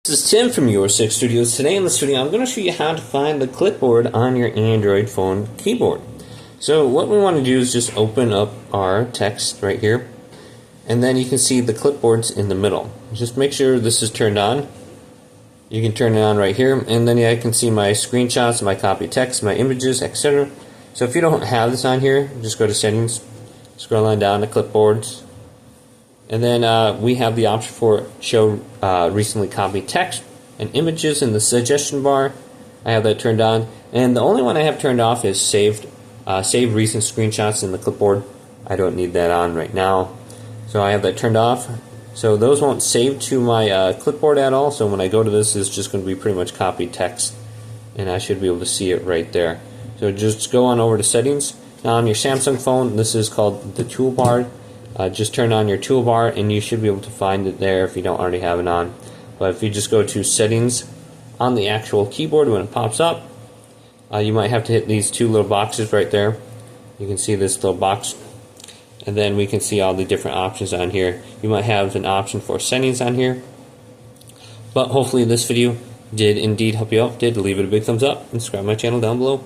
This is Tim from Your Six Studios. Today in the studio I'm going to show you how to find the clipboard on your Android phone keyboard. So what we want to do is just open up our text right here, and then you can see the clipboard's in the middle. Just make sure this is turned on. You can turn it on right here, and then I can see my screenshots, my copy text, my images, etc. So if you don't have this on here, just go to settings, scroll on down to clipboards, and then we have the option for show recently copied text and images in the suggestion bar. I have that turned on, and the only one I have turned off is save recent screenshots in the clipboard. I don't need that on right now, so I have that turned off. So those won't save to my clipboard at all, so when I go to this, it's just going to be pretty much copied text, and I should be able to see it right there. So just go on over to settings. Now on your Samsung phone, this is called the toolbar. Just turn on your toolbar and you should be able to find it there if you don't already have it on. But if you just go to settings on the actual keyboard, when it pops up, you might have to hit these two little boxes right there. You can see this little box, and then we can see all the different options on here. You might have an option for settings on here, but hopefully this video did indeed help you out. Leave it a big thumbs up and subscribe to my channel down below.